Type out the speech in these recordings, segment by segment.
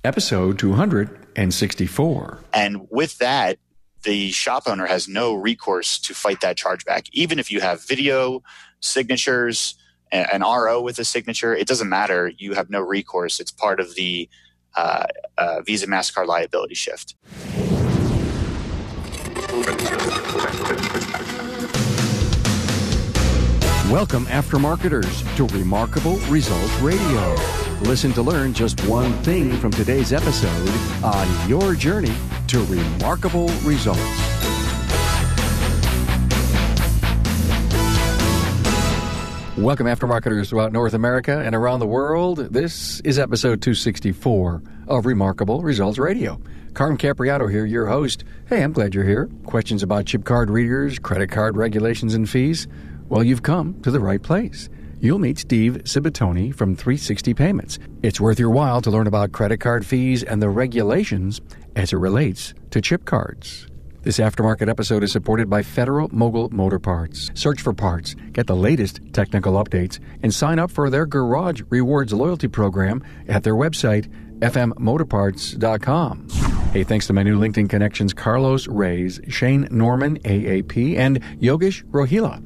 episode 264. And with that, the shop owner has no recourse to fight that chargeback. Even if you have video signatures, an RO with a signature, it doesn't matter. You have no recourse. It's part of the Visa MasterCard liability shift. Welcome, aftermarketers, to Remarkable Results Radio. Listen to learn just one thing from today's episode on your journey to remarkable results. Welcome, aftermarketers throughout North America and around the world. This is episode 264 of Remarkable Results Radio. Carm Capriato here, your host. Hey, I'm glad you're here. Questions about chip card readers, credit card regulations and fees? Well, you've come to the right place. You'll meet Steve Ciabattoni from 360 Payments. It's worth your while to learn about credit card fees and the regulations as it relates to chip cards. This aftermarket episode is supported by Federal Mogul Motor Parts. Search for parts, get the latest technical updates, and sign up for their Garage Rewards loyalty program at their website, fmmotorparts.com. Hey, thanks to my new LinkedIn connections, Carlos Reyes, Shane Norman, AAP, and Yogesh Rohila.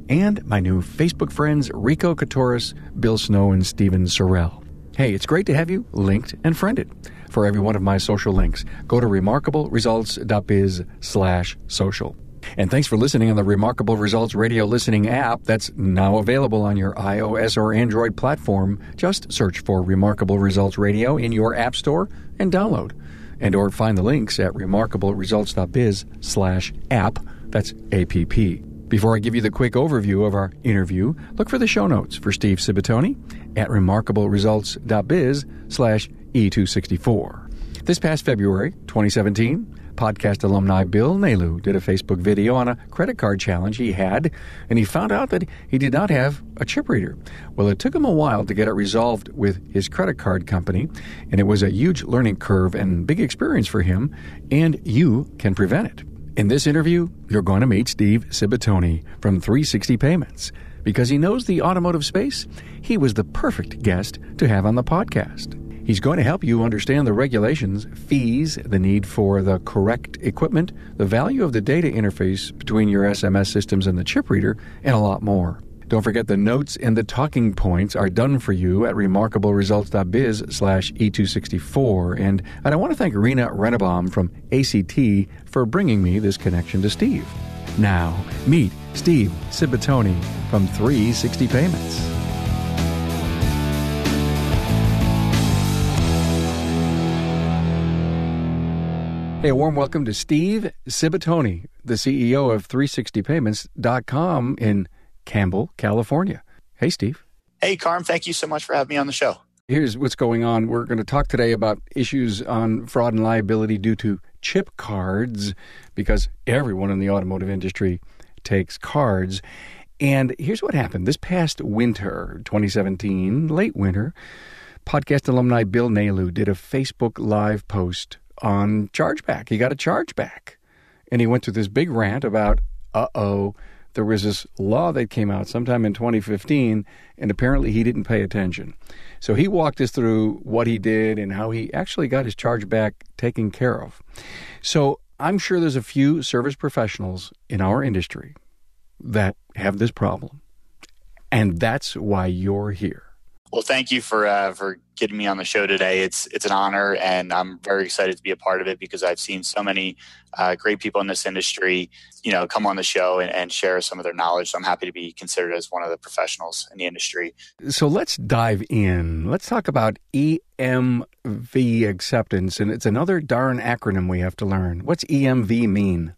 And my new Facebook friends, Rico Katoris, Bill Snow, and Steven Sorrell. Hey, it's great to have you linked and friended. For every one of my social links, go to remarkableresults.biz/social. And thanks for listening on the Remarkable Results Radio listening app that's now available on your iOS or Android platform. Just search for Remarkable Results Radio in your app store and download. And or find the links at remarkableresults.biz/app. That's APP. Before I give you the quick overview of our interview, look for the show notes for Steve Ciabattoni at remarkableresults.biz/E264. This past February 2017, podcast alumni Bill Nalu did a Facebook video on a credit card challenge he had, and he found out that he did not have a chip reader. Well, it took him a while to get it resolved with his credit card company, and it was a huge learning curve and big experience for him, and you can prevent it. In this interview, you're going to meet Steve Ciabattoni from 360 Payments. Because he knows the automotive space, he was the perfect guest to have on the podcast. He's going to help you understand the regulations, fees, the need for the correct equipment, the value of the data interface between your SMS systems and the chip reader, and a lot more. Don't forget the notes and the talking points are done for you at remarkableresults.biz/E264. And I want to thank Rena Rennebaum from ACT for bringing me this connection to Steve. Now, meet Steve Ciabattoni from 360 Payments. Hey, a warm welcome to Steve Ciabattoni, the CEO of 360payments.com in Campbell, California. Hey, Steve. Hey, Carm. Thank you so much for having me on the show. Here's what's going on. We're going to talk today about issues on fraud and liability due to chip cards, because everyone in the automotive industry takes cards. And here's what happened. This past winter, 2017, late winter, podcast alumni Bill Nalu did a Facebook Live post on chargeback. He got a chargeback. And he went through this big rant about, there was this law that came out sometime in 2015, and apparently he didn't pay attention. So he walked us through what he did and how he actually got his chargeback taken care of. So I'm sure there's a few service professionals in our industry that have this problem, and that's why you're here. Well, thank you for getting me on the show today. It's an honor, and I'm very excited to be a part of it because I've seen so many great people in this industry, come on the show and share some of their knowledge. So I'm happy to be considered as one of the professionals in the industry. So let's dive in. Let's talk about EMV acceptance, and it's another darn acronym we have to learn. What's EMV mean?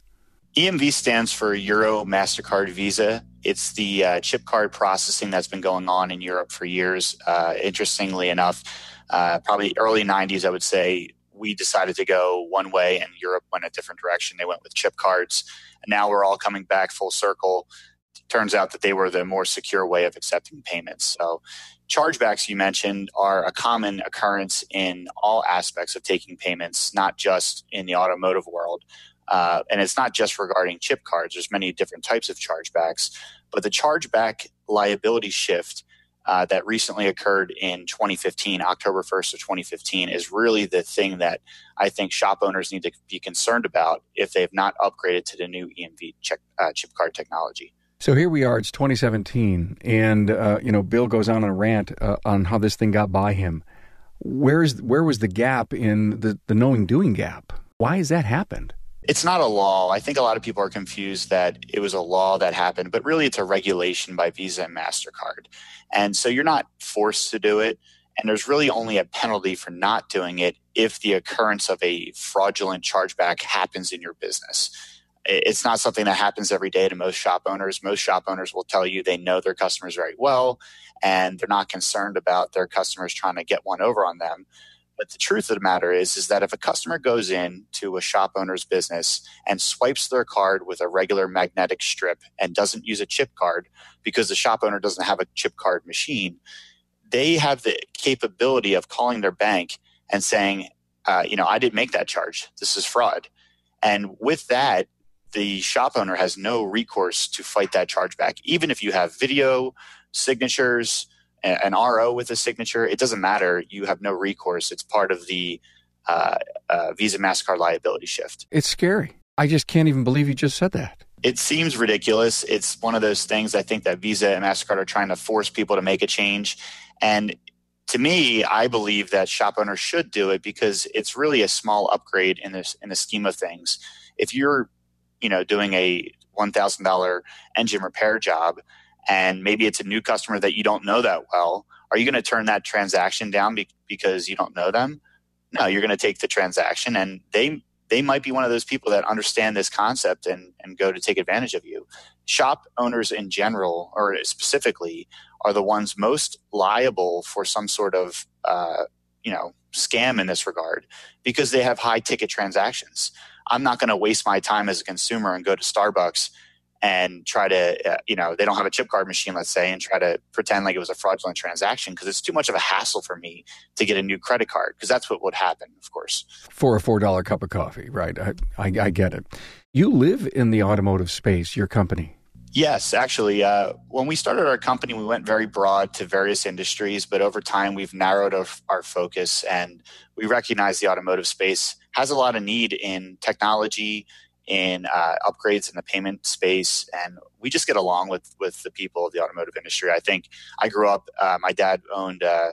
EMV stands for Euro, MasterCard, Visa. It's the chip card processing that's been going on in Europe for years. Interestingly enough, probably early 90s, I would say, we decided to go one way and Europe went a different direction. They went with chip cards. And now we're all coming back full circle. It turns out that they were the more secure way of accepting payments. So chargebacks, you mentioned, are a common occurrence in all aspects of taking payments, not just in the automotive world. And it's not just regarding chip cards. There's many different types of chargebacks. But the chargeback liability shift that recently occurred in 2015, October 1st of 2015, is really the thing that I think shop owners need to be concerned about if they have not upgraded to the new EMV chip card technology. So here we are, it's 2017, and Bill goes on a rant on how this thing got by him. Where was the gap in the knowing-doing gap? Why has that happened? It's not a law. I think a lot of people are confused that it was a law that happened, but really it's a regulation by Visa and MasterCard. And so you're not forced to do it, and there's really only a penalty for not doing it if the occurrence of a fraudulent chargeback happens in your business. It's not something that happens every day to most shop owners. Most shop owners will tell you they know their customers very well, and they're not concerned about their customers trying to get one over on them. But the truth of the matter is that if a customer goes into a shop owner's business and swipes their card with a regular magnetic strip and doesn't use a chip card because the shop owner doesn't have a chip card machine, they have the capability of calling their bank and saying, I didn't make that charge. This is fraud. And with that, the shop owner has no recourse to fight that chargeback. Even if you have video, signatures, an RO with a signature, it doesn't matter. You have no recourse. It's part of the Visa MasterCard liability shift. It's scary. I just can't even believe you just said that. It seems ridiculous. It's one of those things I think that Visa and MasterCard are trying to force people to make a change. And to me, I believe that shop owners should do it because it's really a small upgrade in the scheme of things. If you're doing a $1,000 engine repair job, and maybe it's a new customer that you don't know that well, are you going to turn that transaction down because you don't know them? No, you're going to take the transaction, and they might be one of those people that understand this concept and go to take advantage of you. Shop owners in general, or specifically, are the ones most liable for some sort of scam in this regard because they have high ticket transactions. I'm not going to waste my time as a consumer and go to Starbucks and try to, they don't have a chip card machine, let's say, and try to pretend like it was a fraudulent transaction because it's too much of a hassle for me to get a new credit card because that's what would happen, of course. For a $4 cup of coffee, right? I get it. You live in the automotive space, your company. Yes, actually. When we started our company, we went very broad to various industries, but over time we've narrowed our focus, and we recognize the automotive space has a lot of need in technology, in upgrades in the payment space, and we just get along with the people of the automotive industry. I think I grew up, my dad owned a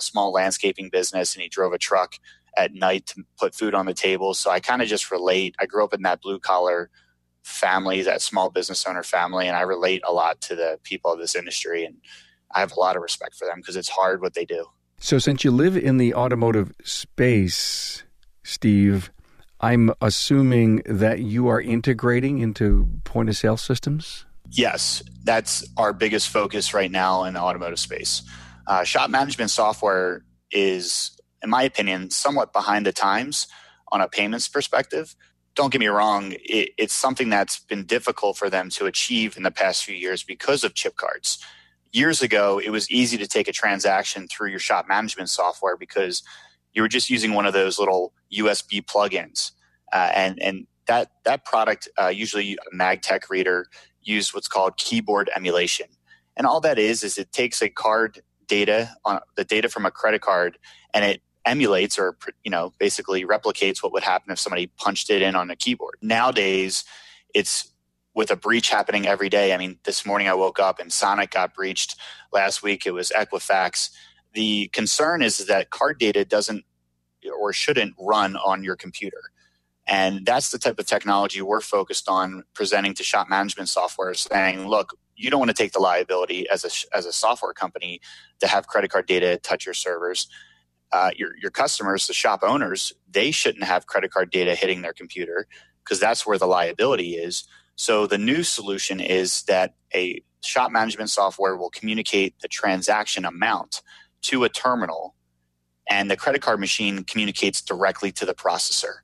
small landscaping business, and he drove a truck at night to put food on the table. So I kind of just relate. I grew up in that blue collar family, that small business owner family, and I relate a lot to the people of this industry, and I have a lot of respect for them because it's hard what they do. So since you live in the automotive space, Steve, I'm assuming that you are integrating into point-of-sale systems? Yes, that's our biggest focus right now in the automotive space. Shop management software is, in my opinion, somewhat behind the times on a payments perspective. Don't get me wrong, it's something that's been difficult for them to achieve in the past few years because of chip cards. Years ago, it was easy to take a transaction through your shop management software because you were just using one of those little USB plugins. And that product, usually a MagTech reader, used what's called keyboard emulation. And all that is it takes a card data, the data from a credit card, and it emulates or basically replicates what would happen if somebody punched it in on a keyboard. Nowadays, it's with a breach happening every day. I mean, this morning I woke up and Sonic got breached. Last week it was Equifax. The concern is that card data doesn't or shouldn't run on your computer. And that's the type of technology we're focused on presenting to shop management software, saying, look, you don't want to take the liability as a software company to have credit card data touch your servers. Your customers, the shop owners, they shouldn't have credit card data hitting their computer because that's where the liability is. So the new solution is that a shop management software will communicate the transaction amount to a terminal, and the credit card machine communicates directly to the processor.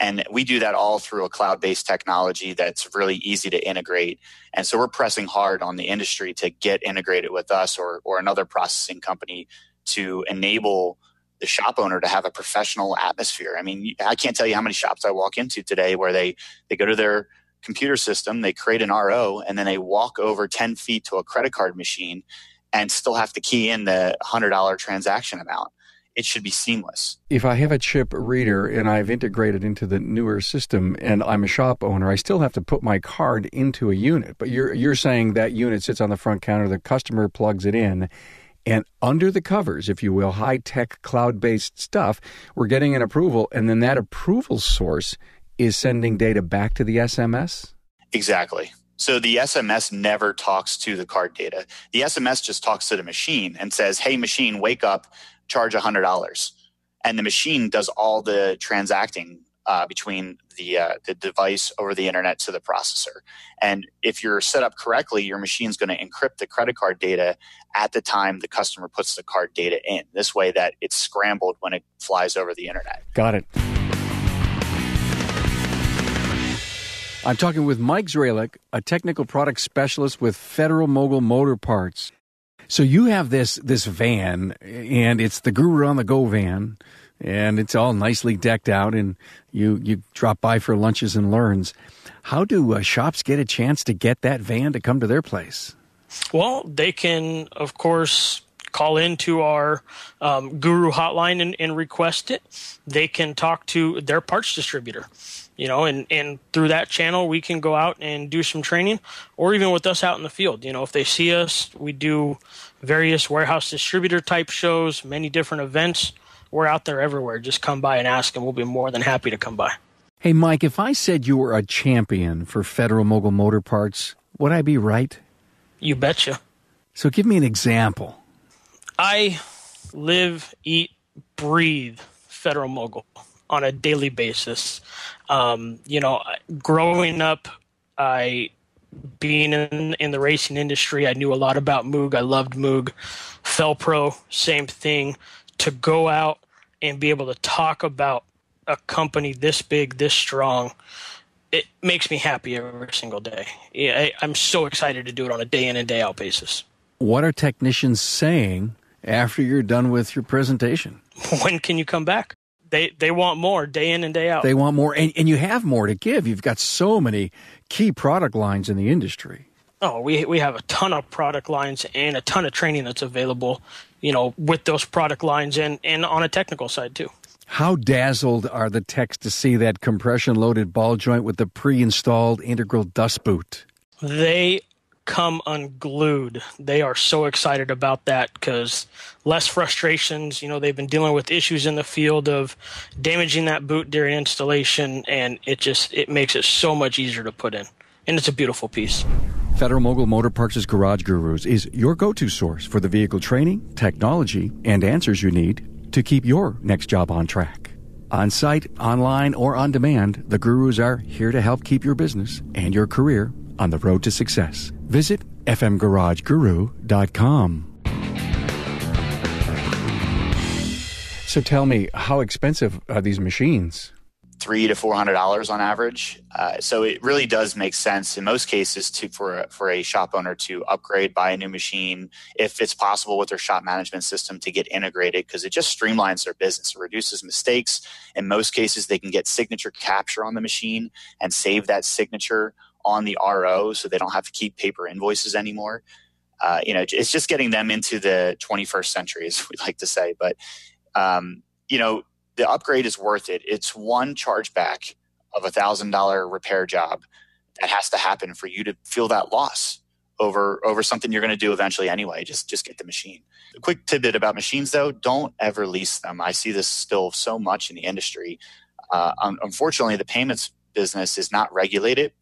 And we do that all through a cloud-based technology that's really easy to integrate. And so we're pressing hard on the industry to get integrated with us or another processing company to enable the shop owner to have a professional atmosphere. I mean, I can't tell you how many shops I walk into today where they go to their computer system, they create an RO, and then they walk over 10 feet to a credit card machine, and still have to key in the $100 transaction amount. It should be seamless. If I have a chip reader and I've integrated into the newer system and I'm a shop owner, I still have to put my card into a unit. But you're saying that unit sits on the front counter, the customer plugs it in, and under the covers, if you will, high-tech cloud-based stuff, we're getting an approval, and then that approval source is sending data back to the SMS? Exactly. So the SMS never talks to the card data. The SMS just talks to the machine and says, hey, machine, wake up, charge $100. And the machine does all the transacting between the device over the internet to the processor. And if you're set up correctly, your machine's going to encrypt the credit card data at the time the customer puts the card data in. This way that it's scrambled when it flies over the internet. Got it. I'm talking with Mike Zralik, a technical product specialist with Federal Mogul Motor Parts. So you have this van, and it's the Guru on the Go van, and it's all nicely decked out, and you drop by for lunches and learns. How do shops get a chance to get that van to come to their place? Well, they can, of course, call into our Guru hotline and request it. They can talk to their parts distributor, and through that channel, we can go out and do some training, or even with us out in the field. If they see us, we do various warehouse distributor type shows, many different events. We're out there everywhere. Just come by and ask, and we'll be more than happy to come by. Hey, Mike, if I said you were a champion for Federal Mogul Motor Parts, would I be right? You betcha. So give me an example. I live, eat, breathe Federal Mogul on a daily basis. Growing up, being in the racing industry, I knew a lot about Moog. I loved Moog. Felpro, same thing. To go out and be able to talk about a company this big, this strong, it makes me happy every single day. I'm so excited to do it on a day in and day out basis. What are technicians saying after you're done with your presentation? When can you come back? They want more day in and day out. They want more, and you have more to give. You've got so many key product lines in the industry. Oh, we have a ton of product lines and a ton of training that's available, with those product lines and on a technical side too. How dazzled are the techs to see that compression-loaded ball joint with the pre-installed integral dust boot? They come unglued. They are so excited about that because less frustrations. They've been dealing with issues in the field of damaging that boot during installation, and it makes it so much easier to put in. And it's a beautiful piece. Federal Mogul Motor Parts' Garage Gurus is your go-to source for the vehicle training, technology, and answers you need to keep your next job on track. On-site, online, or on demand, the Gurus are here to help keep your business and your career on the road to success. Visit fmgarageguru.com. So tell me, how expensive are these machines? $300 to $400 on average. So it really does make sense in most cases for a shop owner to upgrade, buy a new machine, if it's possible with their shop management system to get integrated, because it just streamlines their business. It reduces mistakes. In most cases, they can get signature capture on the machine and save that signature on the RO so they don't have to keep paper invoices anymore. It's just getting them into the 21st century, as we like to say. But, the upgrade is worth it. It's one chargeback of $1,000 repair job that has to happen for you to feel that loss over something you're going to do eventually anyway. Just get the machine. A quick tidbit about machines, though: don't ever lease them. I see this still so much in the industry. Unfortunately, the payments business is not regulated,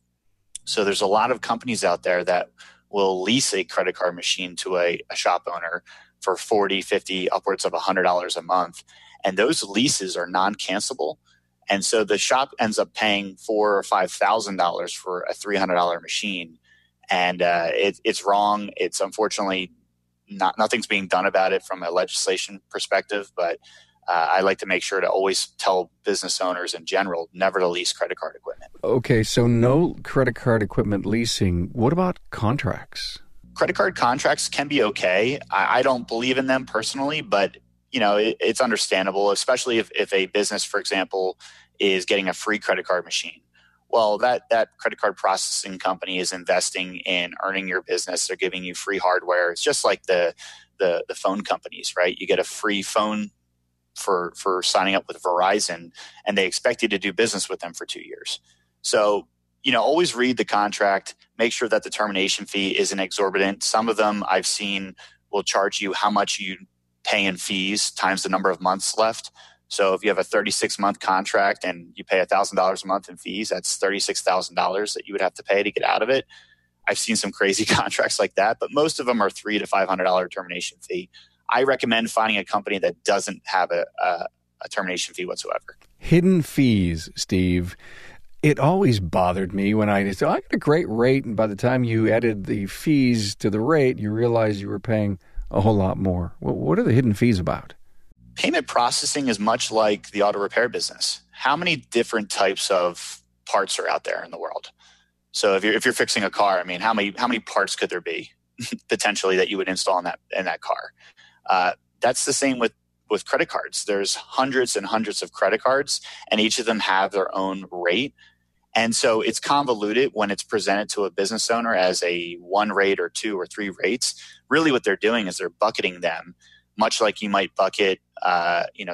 so there's a lot of companies out there that will lease a credit card machine to a shop owner for $40, $50, upwards of $100 a month. And those leases are non-cancelable. And so the shop ends up paying $4,000 or $5,000 for a $300 machine. And it's wrong. It's unfortunately nothing's being done about it from a legislation perspective. But I like to make sure to always tell business owners in general never to lease credit card equipment. Okay, so no credit card equipment leasing. What about contracts? Credit card contracts can be okay. I don't believe in them personally, but it's understandable, especially if a business, for example, is getting a free credit card machine, Well, that credit card processing company is investing in earning your business. They're giving you free hardware. It's just like the phone companies, right? You get a free phone for signing up with Verizon, and they expect you to do business with them for 2 years. So, always read the contract, make sure that the termination fee isn't exorbitant. Some of them I've seen will charge you how much you pay in fees times the number of months left. So if you have a 36-month contract and you pay $1,000 a month in fees, that's $36,000 that you would have to pay to get out of it. I've seen some crazy contracts like that, but most of them are $300 to $500 termination fee. I recommend finding a company that doesn't have a termination fee whatsoever. Hidden fees, Steve. It always bothered me when I said, I got a great rate, and by the time you added the fees to the rate, you realized you were paying a whole lot more. What are the hidden fees about? Payment processing is much like the auto repair business. How many different types of parts are out there in the world? So if you're fixing a car, I mean, how many parts could there be potentially that you would install in that car? That's the same with credit cards. There's hundreds and hundreds of credit cards, and each of them have their own rate. And so it's convoluted when it's presented to a business owner as a one rate or two or three rates. Really what they're doing is they're bucketing them, much like you might bucket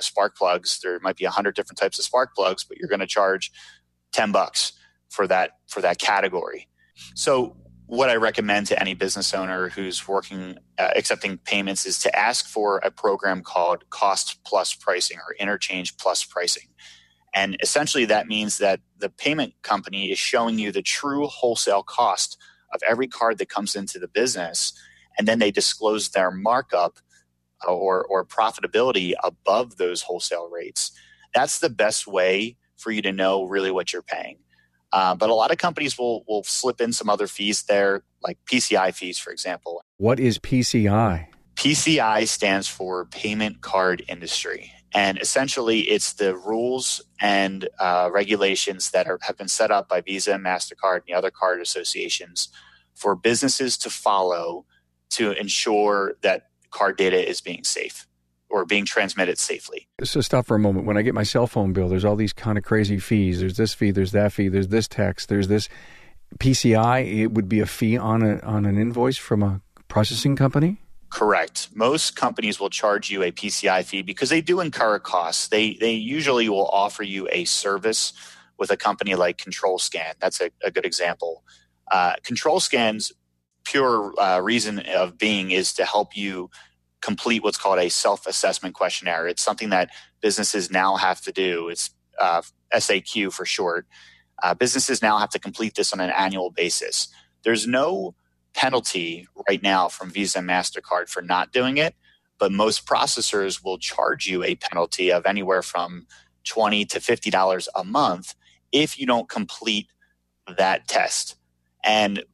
spark plugs. There might be 100 different types of spark plugs, but you're going to charge $10 for that category. So what I recommend to any business owner who's working accepting payments is to ask for a program called cost plus pricing or interchange plus pricing. And essentially that means that the payment company is showing you the true wholesale cost of every card that comes into the business, and then they disclose their markup or profitability above those wholesale rates. That's the best way for you to know really what you're paying. But a lot of companies will slip in some other fees there, like PCI fees, for example. What is PCI? PCI stands for Payment Card Industry. And essentially, it's the rules and regulations that have been set up by Visa and MasterCard and the other card associations for businesses to follow to ensure that card data is being safe or being transmitted safely. So stop for a moment. When I get my cell phone bill, there's all these kind of crazy fees. There's this fee, there's that fee, there's this tax, there's this PCI. It would be a fee on an invoice from a processing company? Correct. Most companies will charge you a PCI fee because they do incur costs. They usually will offer you a service with a company like Control Scan. That's a good example. Control Scan's pure reason of being is to help you complete what's called a self-assessment questionnaire. It's something that businesses now have to do. It's SAQ for short. Businesses now have to complete this on an annual basis. There's no penalty right now from Visa and MasterCard for not doing it, but most processors will charge you a penalty of anywhere from $20 to $50 a month if you don't complete that test. And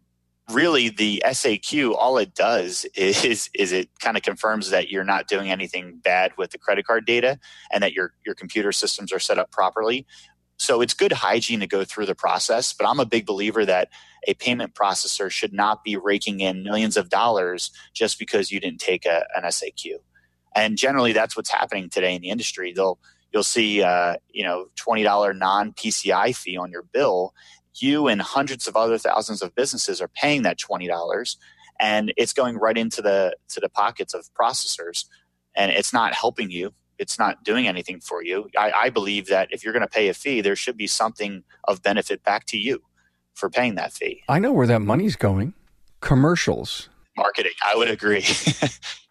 really, the SAQ, all it does is it kind of confirms that you're not doing anything bad with the credit card data and that your computer systems are set up properly. So it's good hygiene to go through the process, but I'm a big believer that a payment processor should not be raking in millions of dollars just because you didn't take an SAQ. And generally, that's what's happening today in the industry. You'll see $20 non-PCI fee on your bill. You and hundreds of other thousands of businesses are paying that $20, and it's going right into the pockets of processors, and it's not helping you. It's not doing anything for you. I believe that if you're going to pay a fee, there should be something of benefit back to you for paying that fee. I know where that money's going. Commercials. Marketing. I would agree.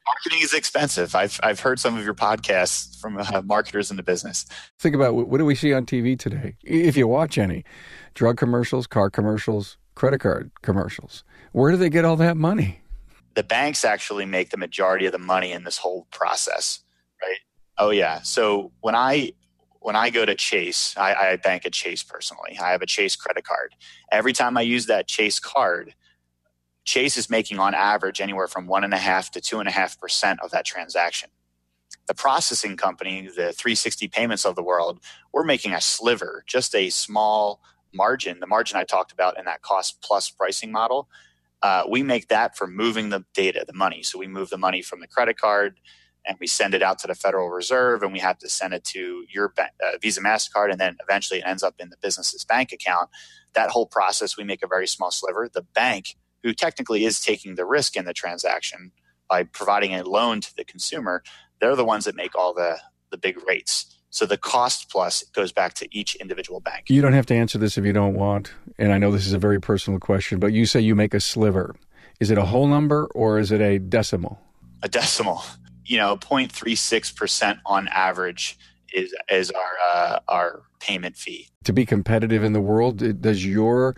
Marketing is expensive. I've heard some of your podcasts from marketers in the business. Think about what do we see on TV today, if you watch any. Drug commercials, car commercials, credit card commercials. Where do they get all that money? The banks actually make the majority of the money in this whole process, right? Oh, yeah. So when I go to Chase, I bank at Chase personally. I have a Chase credit card. Every time I use that Chase card, Chase is making on average anywhere from 1.5% to 2.5% of that transaction. The processing company, the 360 Payments of the world, we're making a sliver, just a small margin, the margin I talked about in that cost plus pricing model. We make that for moving the data, the money. So we move the money from the credit card and we send it out to the Federal Reserve, and we have to send it to your Visa, MasterCard, and then eventually it ends up in the business's bank account. That whole process, we make a very small sliver. The bank, who technically is taking the risk in the transaction by providing a loan to the consumer, they're the ones that make all the big rates. So the cost plus goes back to each individual bank. You don't have to answer this if you don't want. And I know this is a very personal question, but you say you make a sliver. Is it a whole number or is it a decimal? A decimal. 0.36% on average is our payment fee. To be competitive in the world, does your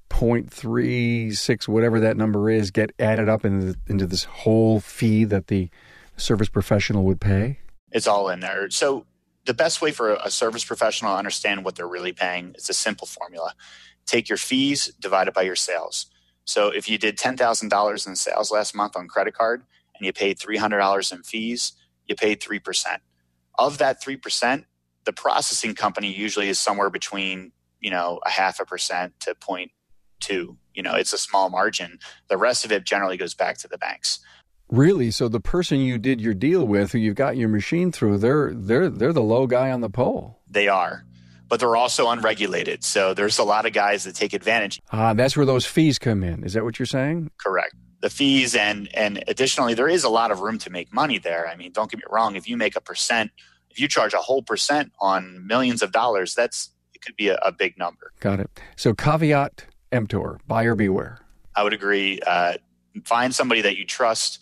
0.36, whatever that number is, get added up into this whole fee that the service professional would pay? It's all in there. So the best way for a service professional to understand what they're really paying is a simple formula. Take your fees divided by your sales. So if you did $10,000 in sales last month on credit card and you paid $300 in fees, you paid 3%. Of that 3%, the processing company usually is somewhere between, 0.5% to 0.2. It's a small margin. The rest of it generally goes back to the banks. Really? So the person you did your deal with, who you've got your machine through, they're the low guy on the pole. They are, but they're also unregulated. So there's a lot of guys that take advantage. That's where those fees come in. Is that what you're saying? Correct. The fees and additionally, there is a lot of room to make money there. I mean, don't get me wrong. If you make a percent, if you charge a whole percent on millions of dollars, it could be a big number. Got it. So caveat emptor, buyer beware. I would agree. Find somebody that you trust.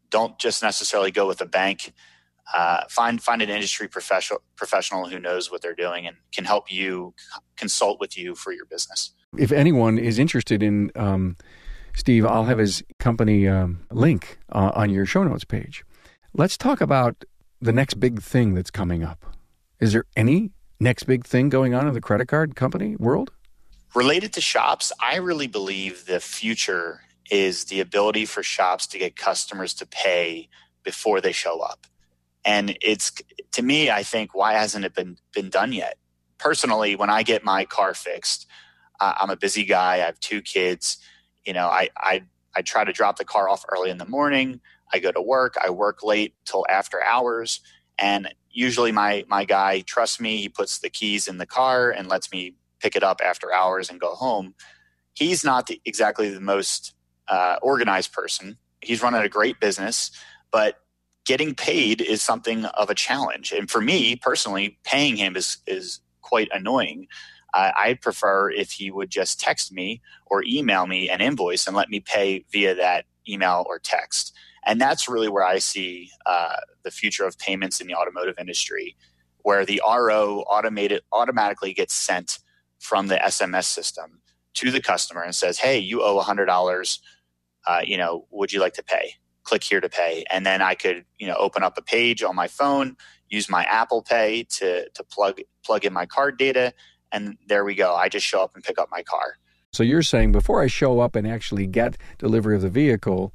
Don't just necessarily go with a bank. Find an industry professional who knows what they're doing and can help you, consult with you for your business. If anyone is interested in Steve, I'll have his company link on your show notes page. Let's talk about the next big thing that's coming up. Is there any next big thing going on in the credit card company world? Related to shops, I really believe the future is the ability for shops to get customers to pay before they show up. And it's, to me, I think, why hasn't it been done yet? Personally, when I get my car fixed, I'm a busy guy. I have 2 kids. I try to drop the car off early in the morning. I go to work. I work late till after hours. And usually my guy trusts me. He puts the keys in the car and lets me pick it up after hours and go home. He's not exactly the most organized person. He's running a great business, but getting paid is something of a challenge. And for me personally, paying him is quite annoying. I prefer if he would just text me or email me an invoice and let me pay via that email or text. And that's really where I see the future of payments in the automotive industry, where the RO automatically gets sent from the SMS system to the customer and says, hey, you owe $100. Would you like to pay? Click here to pay. And then I could, open up a page on my phone, use my Apple Pay to plug in my card data. And there we go. I just show up and pick up my car. So you're saying before I show up and actually get delivery of the vehicle,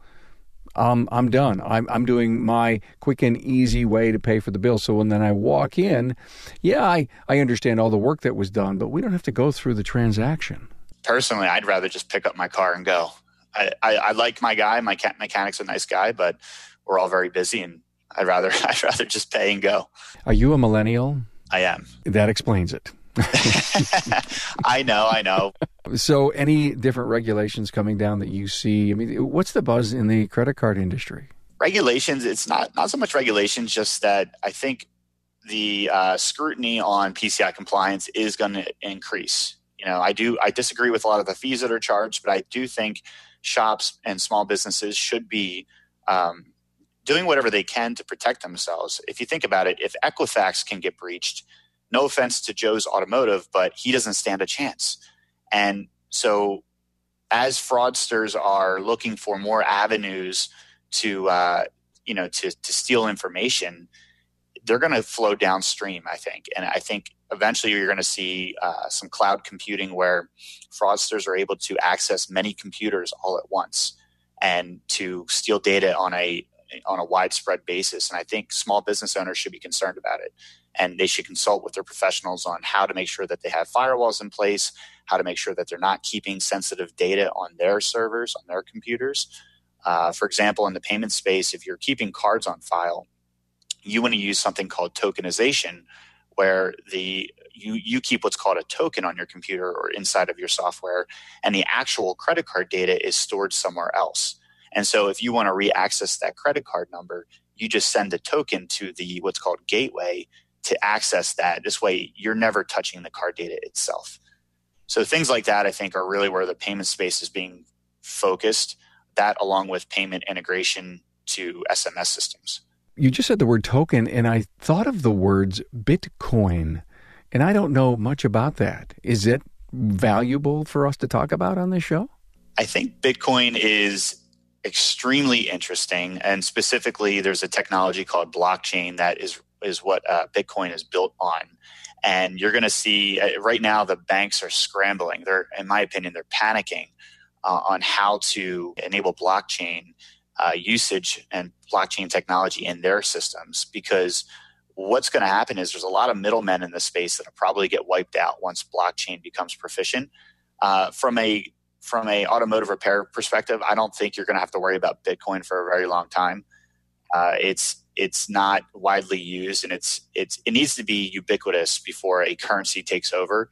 I'm done. I'm doing my quick and easy way to pay for the bill. So when then I walk in, I understand all the work that was done, but we don't have to go through the transaction. Personally, I'd rather just pick up my car and go. I like my guy. My mechanic's a nice guy, but we're all very busy, and I'd rather just pay and go. Are you a millennial? I am. That explains it. I know. So any different regulations coming down that you see? I mean, what's the buzz in the credit card industry? Regulations, it's not so much regulations, just that I think the scrutiny on PCI compliance is going to increase. I disagree with a lot of the fees that are charged, but I do think shops and small businesses should be doing whatever they can to protect themselves. If you think about it, if Equifax can get breached, no offense to Joe's Automotive, but he doesn't stand a chance. And so as fraudsters are looking for more avenues to steal information, they're going to flow downstream, I think. And I think eventually you're going to see some cloud computing where fraudsters are able to access many computers all at once and to steal data on a widespread basis. And I think small business owners should be concerned about it. And they should consult with their professionals on how to make sure that they have firewalls in place, how to make sure that they're not keeping sensitive data on their servers, on their computers. For example, in the payment space, if you're keeping cards on file, you want to use something called tokenization, where you keep what's called a token on your computer or inside of your software, and the actual credit card data is stored somewhere else. And so if you want to re-access that credit card number, you just send a token to the what's called gateway to access that. This way, you're never touching the card data itself. So things like that, I think, are really where the payment space is being focused, that along with payment integration to SMS systems. You just said the word token, and I thought of the words Bitcoin, and I don't know much about that. Is it valuable for us to talk about on this show? I think Bitcoin is extremely interesting, and specifically there's a technology called blockchain that is what Bitcoin is built on. And you're going to see right now the banks are scrambling. In my opinion, they're panicking on how to enable blockchain usage and blockchain technology in their systems, because what's going to happen is there's a lot of middlemen in the space that will probably get wiped out once blockchain becomes proficient. From a automotive repair perspective, I don't think you're going to have to worry about Bitcoin for a very long time. It's not widely used, and it needs to be ubiquitous before a currency takes over.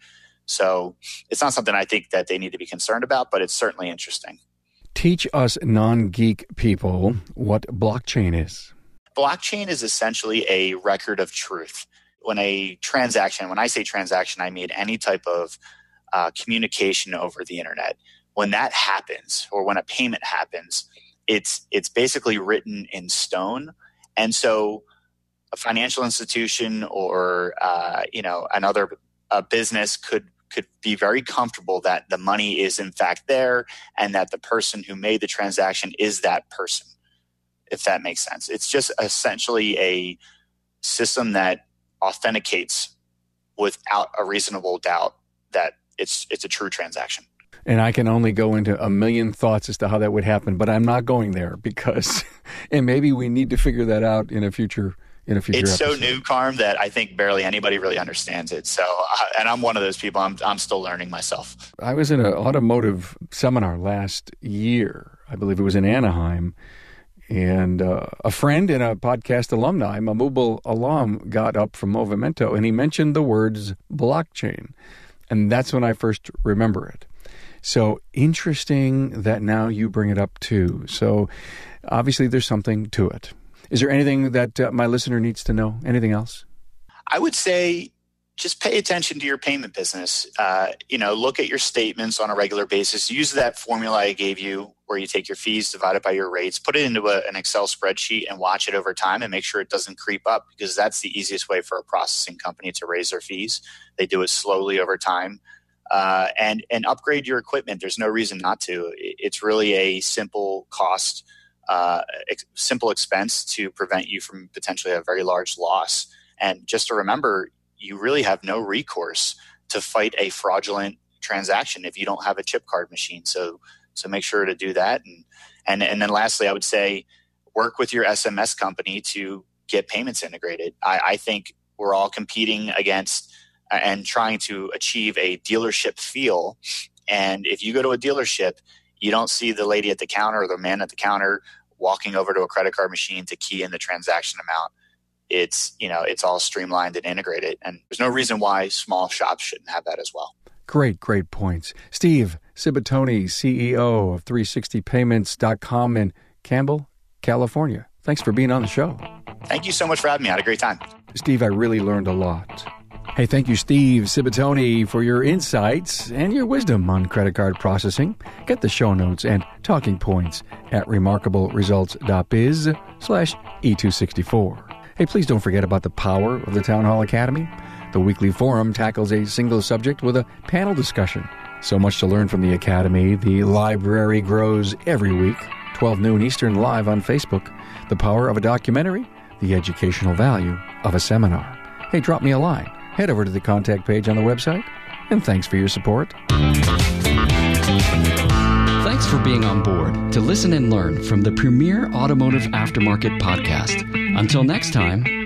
So it's not something I think that they need to be concerned about, but it's certainly interesting. Teach us non-geek people what blockchain is. Blockchain is essentially a record of truth. When I say transaction, I mean any type of communication over the internet. When that happens, or when a payment happens, it's basically written in stone. And so a financial institution or another business could be very comfortable that the money is in fact there and that the person who made the transaction is that person, if that makes sense. It's just essentially a system that authenticates without a reasonable doubt that it's a true transaction. And I can only go into a million thoughts as to how that would happen, but I'm not going there because, and maybe we need to figure that out in a future It's episode. So new, Carm, that I think barely anybody really understands it. So, and I'm one of those people. I'm still learning myself. I was in an automotive seminar last year. I believe it was in Anaheim. And a friend and a podcast alumni, Mamubal alum, got up from Movimento, and he mentioned the words blockchain. And that's when I first remember it. So interesting that now you bring it up too. So obviously there's something to it. Is there anything that my listener needs to know? Anything else? I would say just pay attention to your payment business. Look at your statements on a regular basis. Use that formula I gave you where you take your fees divided by your rates, put it into an Excel spreadsheet and watch it over time and make sure it doesn't creep up, because that's the easiest way for a processing company to raise their fees. They do it slowly over time. And upgrade your equipment. There's no reason not to. It's really a simple cost, simple expense to prevent you from potentially a very large loss. And just to remember, you really have no recourse to fight a fraudulent transaction if you don't have a chip card machine. So make sure to do that. And then lastly, I would say work with your SMS company to get payments integrated. I think we're all competing against and trying to achieve a dealership feel. And if you go to a dealership, you don't see the lady at the counter or the man at the counter walking over to a credit card machine to key in the transaction amount. It's all streamlined and integrated. And there's no reason why small shops shouldn't have that as well. Great points. Steve Ciabattoni, CEO of 360payments.com in Campbell, California. Thanks for being on the show. Thank you so much for having me. I had a great time. Steve, I really learned a lot. Hey, thank you, Steve Ciabattoni, for your insights and your wisdom on credit card processing. Get the show notes and talking points at remarkableresults.biz/E264. Hey, please don't forget about the power of the Town Hall Academy. The weekly forum tackles a single subject with a panel discussion. So much to learn from the Academy. The library grows every week, 12 noon Eastern, live on Facebook. The power of a documentary, the educational value of a seminar. Hey, drop me a line. Head over to the contact page on the website, and thanks for your support. Thanks for being on board to listen and learn from the premier automotive aftermarket podcast. Until next time,